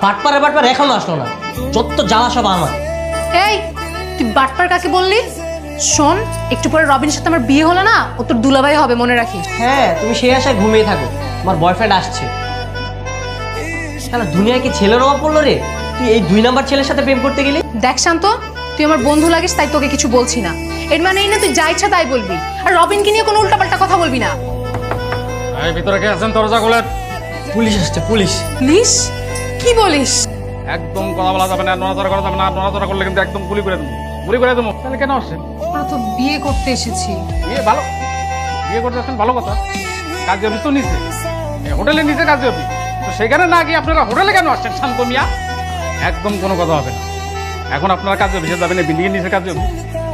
বাটপার এখনো আসলো না, যত জ্বালা সব আমার। এই তুই বাটপার কাকে বললি? শোন, একটু পরে রবিনের সাথে আমার বিয়ে হলো না, ও তোর দুলাভাই হবে, মনে রাখিস। হ্যাঁ, তুমি সেই আশায় ঘুমিয়ে থাকো, আমার বয়ফ্রেন্ড আসছে। দুনিয়ায় কি ছেলের অভাব পড়লো রে? তুই এই 2 নাম্বার ছেলের সাথে প্রেম করতে গেলি? দেখ শান্ত, তুই আমার বন্ধু লাগিস তাই তোকে কিছু বলছি না, এর মানে এই না তুই যা ইচ্ছা তাই বলবি, আর রবিনকে নিয়ে কোনো উল্টাপাল্টা কথা বলবি না। এই ভিতরে কে আছেন? দরজা খোলেন। পুলিশ আসছে, পুলিশ। পুলিশ? কি বলিস? একদম কথা বলা যাবে না, নড়াচড়া করা যাবে না, নড়াচড়া করলে কিন্তু একদম গুলি করে দেবো, গুলি করে দেবো। তাহলে কেন আসছেন? আমরা তো বিয়ে করতে এসেছি। বিয়ে ভালো, বিয়ে করতে আসছেন ভালো কথা। কাজী অফিস তো নিচে, হোটেলের নিচে কাজী অফিস, তো সেখানে না গিয়ে আপনারা হোটেলে কেন আসছেন? শান্ত মিয়া, একদম কোনো কথা হবে না। এখন আপনারা কাজী অফিসে যাবেন, বিল্ডিং এর নিচে কাজী অফিস,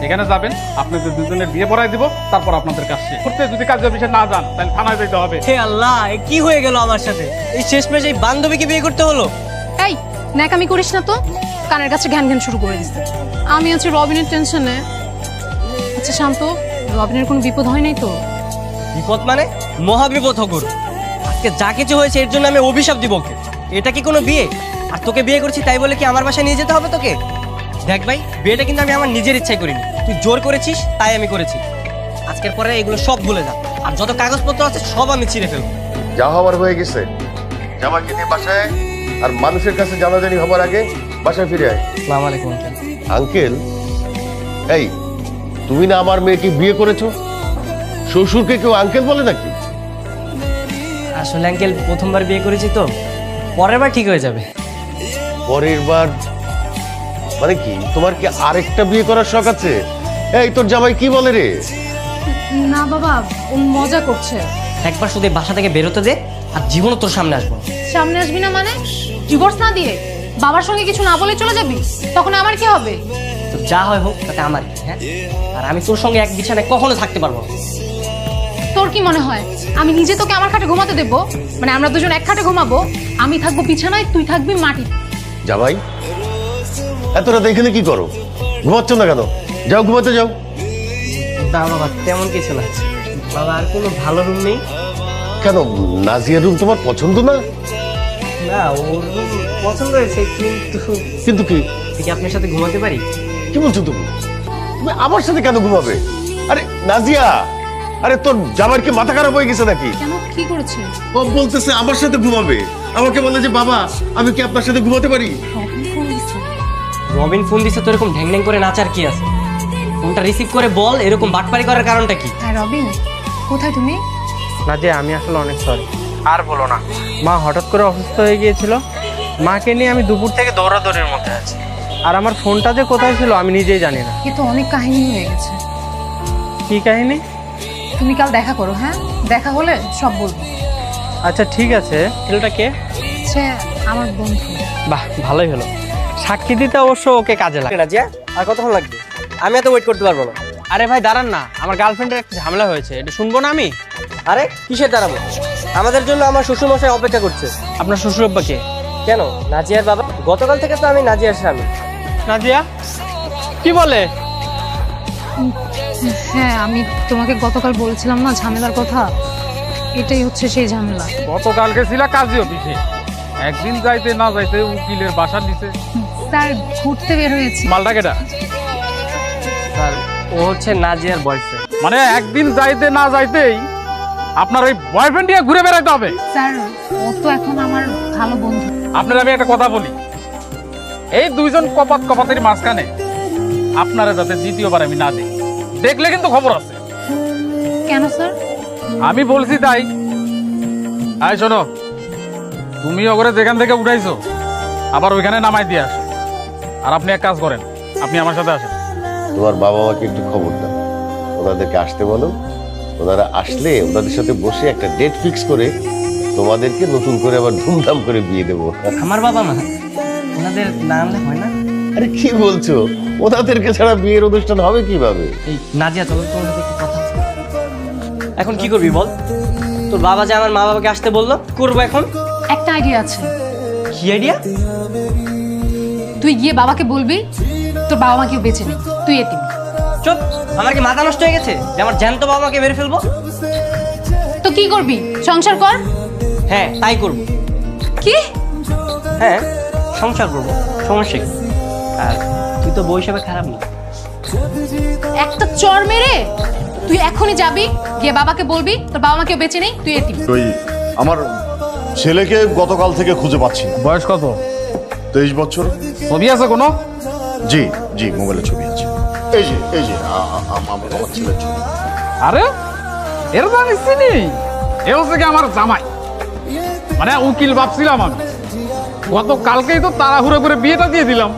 এখানে যাবেন, আপনাদের দুজনের বিয়ে পড়াই দিব, তারপর আপনাদের কাজ শেষ করতে যদি কাজী অফিসে না যান তাহলে থানায় যেতে হবে। হে আল্লাহ, এ কি হয়ে গেল আমার সাথে? এই শেষমেশ এই বান্ধবীকে বিয়ে করতে হলো। এই ন্যাকামি করিস না তো, কানের কাছে ঘ্যান ঘ্যান শুরু করে দিস। আমি আছি রবিনের টেনশনে। আচ্ছা শান্ত, রবিনের কোনো বিপদ হয় নাই তো? বিপদ মানে? মহা বিপদ হগুর। আজকে যা কিছু হয়েছে এর জন্য আমি অভিশাপ দিব ওকে। এটা কি কোনো বিয়ে? আর তোকে বিয়ে করছি তাই বলে কি আমার বাসায় নিয়ে যেতে হবে তোকে? দেখ ভাই, বিয়েটা কিন্তু আমি আমার নিজের ইচ্ছায় করিনি, তুই জোর করেছিস তাই আমি করেছি। আজকের পরে এগুলো সব ভুলে যা, আর যত কাগজপত্র আছে সব আমি ছিঁড়ে ফেলবো। যা হওয়ার হয়ে গেছে, জামাইকে নিয়ে বাসায়, আর মানুষের কাছে জানাজানি হবার আগে বাসায় ফিরে আয়। আসসালামু আলাইকুম আঙ্কেল। আঙ্কেল? এই, তুমি না আমার মেয়েকে বিয়ে করেছো, শ্বশুরকে কেউ আঙ্কেল বলে নাকি? আসলে আঙ্কেল প্রথমবার বিয়ে করেছি তো, পরের বার ঠিক হয়ে যাবে। পরের বার মানে কি? তোমার কি আরেকটা বিয়ে করার শখ আছে? এই, তোর জামাই কি বলে রে? না বাবা, ও মজা করছে। একবার শুধু এই বাসা থেকে বেরোতে দে, আর জীবনও তোর সামনে আসবো না। সামনে আসবি না মানে? ডিভোর্স না দিয়ে বাবার সঙ্গে কিছু না বলে চলে যাবি, তখন আমার কি হবে? তো যা হয় হোক, তাতে আমার কি, হ্যাঁ? আর আমি তোর সঙ্গে এক বিছানায় কখনো থাকতে পারবো না। তোর কি মনে হয় আমি নিজে তোকে আমার খাটে ঘুমাতে দেবো? মানে আমরা দুজন এক খাটে ঘুমাবো, আমি থাকবো বিছানায়, তুই থাকবি মাটি। জামাই, এত রাতে এখানে কি করো? ঘুমাচ্ছ না কেন? যাও, ঘুমাতে যাও। না বাবা, তেমন কিছু না বাবা। আর কোনো ভালো রুম নেই? কেন, নাজিয়ার রুম তোমার পছন্দ না? না, ওর রুম পছন্দ হয়েছে, কিন্তু কিন্তু কি? কি আপনার সাথে ঘুমাতে পারি? কি বলছো তুমি? তুমি আমার সাথে কেন ঘুমাবে? আরে নাজিয়া, আরে তোর জামাইকে মাথা খারাপ হয়ে গেছে নাকি? কেন, কি করেছে? ও বলতেছে আমার সাথে ঘুমাবে, আমাকে বলে যে বাবা আমি কি আপনার সাথে ঘুমাতে পারি? রবিন ফোন দিছে তো এরকম ঢ্যাং ঢ্যাং করে নাচার কি আছে? ফোনটা রিসিভ করে বল এরকম বাটপারি করার কারণটা কি? হ্যাঁ রবিন, কোথায় তুমি? না যে, আমি আসলে অনেক সরি। আর বলো না, মা হঠাৎ করে অসুস্থ হয়ে গিয়েছিল, মাকে নিয়ে আমি দুপুর থেকে দৌড়াদৌড়ির মধ্যে আছি। আর আমার ফোনটা যে কোথায় ছিল আমি নিজেই জানি না। এ তো অনেক কাহিনী হয়ে গেছে। কি কাহিনী? তুমি কাল দেখা করো, হ্যাঁ? দেখা হলে সব বলবো। আচ্ছা ঠিক আছে। ছেলেটা কে? সে আমার বন্ধু। বাহ, ভালোই হলো। সাক্ষী দিতে অবশ্য ওকে কাজে লাগে। না জিয়া, আর কতক্ষণ লাগবে? আমি এত ওয়েট করতে পারবো না। আরে ভাই দাঁড়ান না, আমার গার্লফ্রেন্ডের একটা ঝামেলা হয়েছে, এটা শুনবো না আমি? আরে কিসের দাঁড়াবো? আমাদের জন্য আমার শ্বশুরমশাই অপেক্ষা করছে। আপনার শ্বশুর আব্বা কে? কেন, নাজিয়ার বাবা। গতকাল থেকে তো আমি নাজিয়ার স্বামী। নাজিয়া কি বলে? হ্যাঁ, আমি তোমাকে গতকাল বলেছিলাম না ঝামেলার কথা, এটাই হচ্ছে সেই ঝামেলা। গতকালকে ছিল কাজী অফিসে, একদিন যাইতে না যাইতে উকিলের বাসার নিচে স্যার ঘুরতে বের হয়েছি। মালটা কেটা? স্যার, ও হচ্ছে নাজিয়ার বয়ফ্রেন্ড। মানে একদিন যাইতে না যাইতেই আপনার ওই বয়ফ্রেন্ড নিয়ে ঘুরে বেড়াইতে হবে? স্যার, ও তো এখন আমার ভালো বন্ধু। আপনার আমি একটা কথা বলি, এই দুইজন কপাতের মাঝখানে আপনারা যাতে দ্বিতীয়বার আমি না দেখি, দেখলে কিন্তু খবর আছে। কেন স্যার? আমি বলছি তাই। আয় শোনো, তুমি ওগরে যেখান থেকে উঠাইছো আবার ওইখানে নামাই দিয়ে আসো। আর আপনি এক কাজ করেন, আপনি আমার সাথে আসেন। তোমার বাবা মাকে একটু খবর দাও, ওনাদেরকে আসতে বলো। ওনারা আসলে ওনাদের সাথে বসে একটা ডেট ফিক্স করে তোমাদেরকে নতুন করে আবার ধুমধাম করে বিয়ে দেবো। আমার বাবা মা, ওনাদের না আনলে হয় না? আরে কি বলছো? ওনাদেরকে ছাড়া বিয়ের অনুষ্ঠান হবে কিভাবে? এই নাজিয়া, চলো তোমার সাথে একটু কথা আছে। এখন কি করবি বল? তোর বাবা যে আমার মা বাবাকে আসতে বললো, করবো এখন। একটা আইডিয়া আছে। কি আইডিয়া? তুই গিয়ে বাবাকে বলবি তোর বাবা মা কেউ বেঁচে নেই, তুই এতিম। চুপ! আমার কি মাথা নষ্ট হয়ে গেছে যে আমার জ্যান্ত বাবা মাকে মেরে ফেলবো? তো কি করবি? সংসার কর। হ্যাঁ, তাই করবো। কি? হ্যাঁ, সংসার করবো, সমস্যা কি? আর তুই তো বউ হিসাবে খারাপ না। একটা চর মেরে তুই এখনই যাবি, গিয়ে বাবাকে বলবি তোর বাবা মা কেউ বেঁচে নেই, তুই এতিম। ওই আমার ছেলেকে গতকাল থেকে খুঁজে পাচ্ছি না। বয়স কত? 23 বছর। ছবি আছে কোনো? জি জি, মোবাইলে ছবি আছে। এই যে আমার ছেলের ছবি। আরে এর তো আমি চিনি, এ হচ্ছে কি আমার জামাই, মানে উকিল ভাবছিলাম আমি। গতকালকেই তো তাড়াহুড়ো করে বিয়েটা দিয়ে দিলাম।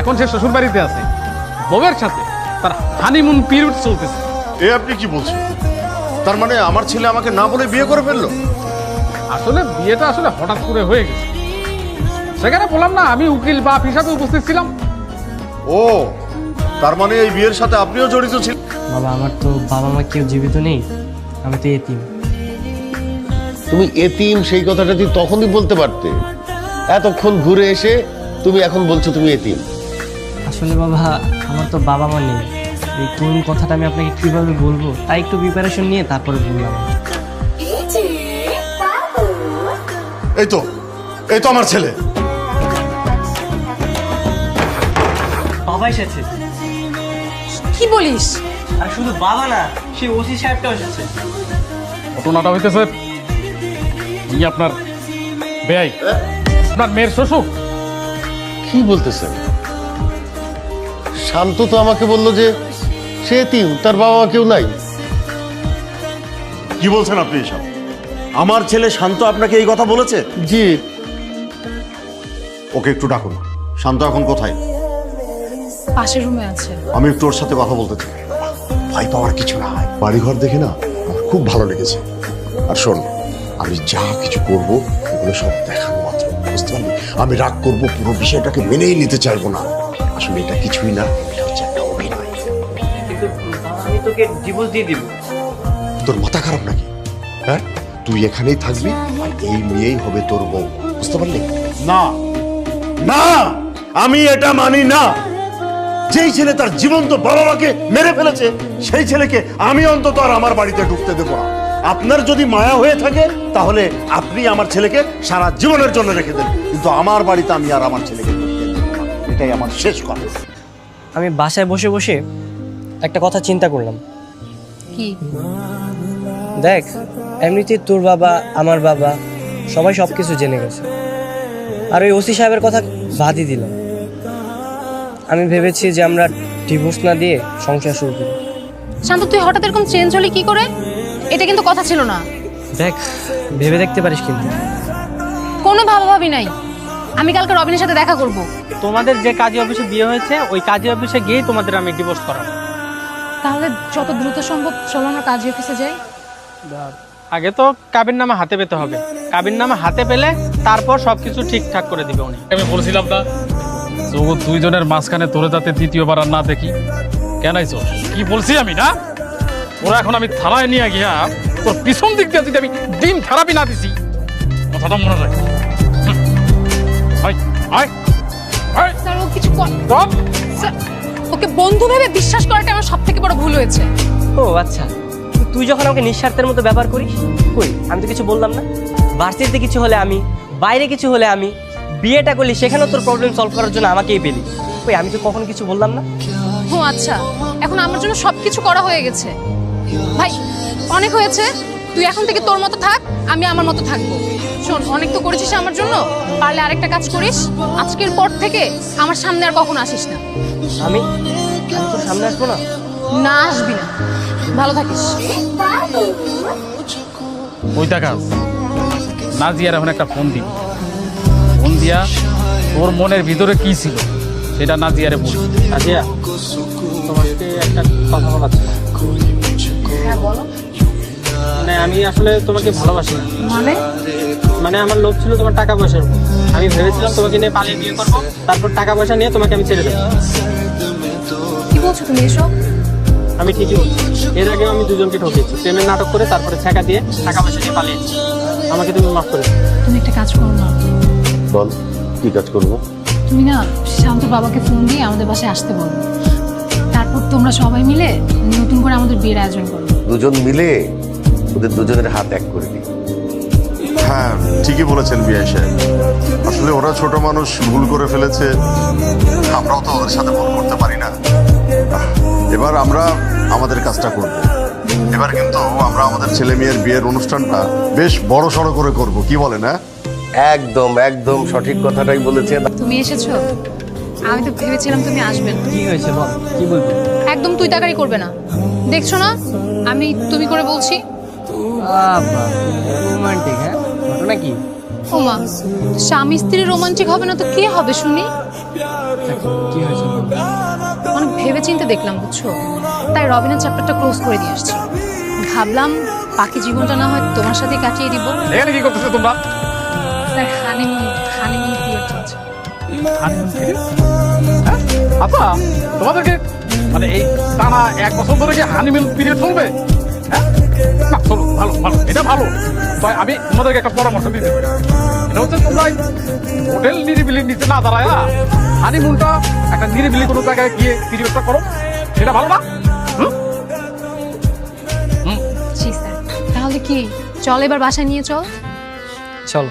এখন সে শ্বশুর বাড়িতে আছে বউয়ের সাথে, তার হানিমুন পিরিয়ড চলতেছে। এ আপনি কি বলছেন? তার মানে আমার ছেলে আমাকে না বলে বিয়ে করে ফেললো? আসলে বিয়েটা আসলে হঠাৎ করে হয়ে গেছে। সেখানে বললাম না আমি উকিল বাপ হিসাবে উপস্থিত ছিলাম। ও, তার মানে এই বিয়ের সাথে আপনিও জড়িত ছিলেন? বাবা, আমার তো বাবা মা কেউ জীবিত নেই, আমি তো এতিম। তুমি এতিম সেই কথাটা তুই তখনই বলতে পারতে। এতক্ষণ ঘুরে এসে তুমি এখন বলছো তুমি এতিম। আসলে বাবা, আমার তো বাবা মা নেই। এই কোন কথাটা আমি আপনাকে কিভাবে বলবো, তাই একটু প্রিপারেশন নিয়ে তারপরে বললাম। এই তো আমার ছেলে। বাবা এসেছে। কি বলিস? আর শুধু বাবা না, সেই ওসি সাহেবটাও এসেছে। ঘটনাটা হইতেছে উনি আপনার বেয়াই, আপনার মেয়ের শ্বশুর। কি বলতেছেন? শান্ত তো আমাকে বললো যে সে এতিম, তার বাবা মা কেউ নাই। কি বলছেন আপনি এসব? আমার ছেলে শান্ত আপনাকে এই কথা বলেছে? জি। ওকে একটু ডাকুন। শান্ত এখন কোথায়? পাশের রুমে আছে। আমি একটু ওর সাথে কথা বলতে চাই। ভয় পাওয়ার কিছু না, বাড়িঘর দেখে না আমার খুব ভালো লেগেছে। আর শোন, আমি যা কিছু করব এগুলো সব দেখানো মাত্র, বুঝতে পারলি? আমি রাগ করব, পুরো বিষয়টাকে মেনেই নিতে চাইবো না। আসলে এটা কিছুই না, এটা হচ্ছে একটা অভিনয়। কিন্তু আমি তোকে ডিভোর্স দিয়ে দিব। তোর মাথা খারাপ নাকি? হ্যাঁ, তুই এখানেই থাকবি আর এই মেয়েই হবে তোর বউ, বুঝতে পারলি? না না, আমি এটা মানি না। যেই ছেলে তার জীবন্ত বাবা মাকে মেরে ফেলেছে, সেই ছেলেকে আমি অন্তত আর আমার বাড়িতে ঢুকতে দেবো না। আপনার যদি মায়া হয়ে থাকে তাহলে আপনি আমার ছেলেকে সারা জীবনের জন্য রেখে দেন, কিন্তু আমার বাড়িতে আমি আর আমার ছেলেকে ঢুকতে দেবো না। এটাই আমার শেষ কথা। আমি বাসায় বসে বসে একটা কথা চিন্তা করলাম। কি? দেখ, এমনিতেই তোর বাবা, আমার বাবা, সবাই সব কিছু জেনে গেছে। আর ওই ওসি সাহেবের কথা বাদই দিলাম। আমি ভেবেছি যে আমরা ডিভোর্স না দিয়ে সংসার শুরু করি। শান্ত, তুই হঠাৎ এরকম চেঞ্জ হলি কি করে? এটা কিন্তু কথা ছিল না। দেখ, ভেবে দেখতে পারিস কিন্তু। কোনো ভাবাভাবি নাই। আমি কালকে রবিনের সাথে দেখা করব। তোমাদের যে কাজী অফিসে বিয়ে হয়েছে ওই কাজী অফিসে গিয়েই তোমাদের আমি ডিভোর্স করাবো। তাহলে যত দ্রুত সম্ভব চলো আমরা কাজী অফিসে যাই। আগে তো কাবির নামা হাতে পেতে হবে। কাবির নামা হাতে পেলে তারপর সবকিছু ঠিকঠাক করে দিবে উনি। আমি বলছিলাম না জগৎ দুইজনের মাঝখানে তোরে যাতে তৃতীয়বার আর না দেখি। কেন আইছো? কি বলছি আমি না? ওরা এখন আমি থানায় নিয়ে গিয়া তোর পিছন দিক দিয়ে যদি আমি ডিম থেরাপি না দিছি, কথাটা মনে রাখ। স্যার, ও কিছু চুপ। স্যার, ওকে বন্ধু ভেবে বিশ্বাস করাটা আমার সবথেকে বড় ভুল হয়েছে। ও আচ্ছা, তুই যখন আমাকে নিঃস্বার্থের মতো ব্যবহার করিস, কই আমি তো কিছু বললাম না। ভার্সিটিতে কিছু হলে আমি, বাইরে কিছু হলে আমি, বিয়েটা করলি সেখানেও তোর প্রবলেম সলভ করার জন্য আমাকেই পেলি। কই আমি তো কখনো কিছু বললাম না। ও আচ্ছা, এখন আমার জন্য সবকিছু করা হয়ে গেছে। ভাই, অনেক হয়েছে। তুই এখন থেকে তোর মতো থাক, আমি আমার মতো থাকবো। শোন, অনেক তো করেছিস আমার জন্য, পারলে আরেকটা কাজ করিস। আজকের পর থেকে আমার সামনে আর কখনো আসিস না। আমি তোর সামনে আসবো না? না, আসবি না। ভালো থাকিস। ওই দেখাস নাজিয়ার এখন একটা ফোন দিবি। ফোন দিয়া তোর মনের ভিতরে কি ছিল সেটা নাজিয়ারে বল। নাজিয়া, তোমাকে একটা কথা বলার ছিল। হ্যাঁ, বলো। মানে আমি আসলে তোমাকে ভালোবাসি না। মানে আমার লোভ ছিল তোমার টাকা পয়সার উপর। আমি ভেবেছিলাম তোমাকে নিয়ে পালিয়ে বিয়ে করবো, তারপর টাকা পয়সা নিয়ে তোমাকে আমি ছেড়ে দেবো। কি বলছো তুমি এসব? আমি ঠিকই বলছি। এর আগেও আমি দুজনকে ঠকিয়েছি, প্রেমের নাটক করে তারপরে ছেঁকা দিয়ে টাকা পয়সা নিয়ে পালিয়েছি। আমাকে তুমি মাফ করে দাও। তুমি একটা কাজ করো না, বল, কি কাজ করবো? তুমি না শান্তর বাবাকে ফোন দিয়ে আমাদের বাসায় আসতে বলো। তারপর তোমরা সবাই মিলে নতুন করে আমাদের বিয়ের আয়োজন করো। দুজন মিলে ওদের দুজনের হাত এক করে দিই। হ্যাঁ, ঠিকই বলেছেন বিআই সাহেব। আসলে ওরা ছোট মানুষ, ভুল করে ফেলেছে, আমরাও তো ওদের সাথে ভুল করতে পারি না। এবার আমরা আমাদের কাজটা করব। এবার কিন্তু আমরা আমাদের ছেলে মেয়ের বিয়ের অনুষ্ঠানটা বেশ বড় সড়ো করে করব, কি বলেন? হ্যাঁ, একদম একদম সঠিক কথাটাই বলেছেন। তুমি এসেছো? আমি তো ভেবেছিলাম তুমি আসবে না। কি হয়েছে বল, কি বলবি? একদম তুই তাকারি করবে না, দেখছো না আমি তুমি করে বলছি। রোমান্টিক? হ্যাঁ, ঘটনা কি? ওমা, স্বামী স্ত্রী রোমান্টিক হবে না তো কে হবে শুনি? কি হয়েছে বল? অনেক ভেবেচিন্তে দেখলাম বুঝছো, তাই রবিনের চ্যাপ্টারটা ক্লোজ করে দিয়ে আসছি। ভাবলাম বাকি জীবনটা না হয় তোমার সাথে কাটিয়ে দিব। এখানে কি করতেছো তোমরা? স্যার হানিমুন পিরিয়ড চলছে। Honeymoon period? হ্যাঁ? আচ্ছা, তোমাদেরকে মানে এই টানা 1 বছর ধরে কি হানিমুন পিরিয়ড চলবে? হ্যাঁ? না, চলো, ভালো ভালো, এটা ভালো। তাই আমি তোমাদেরকে একটা পরামর্শ দিতে পারি। এটা হচ্ছে তোমরা হোটেল নিরিবিলি নিচে না দাঁড়ায় হানিমুনটা একটা নিরিবিলি কোনো জায়গায় গিয়ে পিরিয়ডটা করো, সেটা ভালো না? হুম? জি স্যার, তাহলে কি চল এবার বাসায় নিয়ে চল। চলো।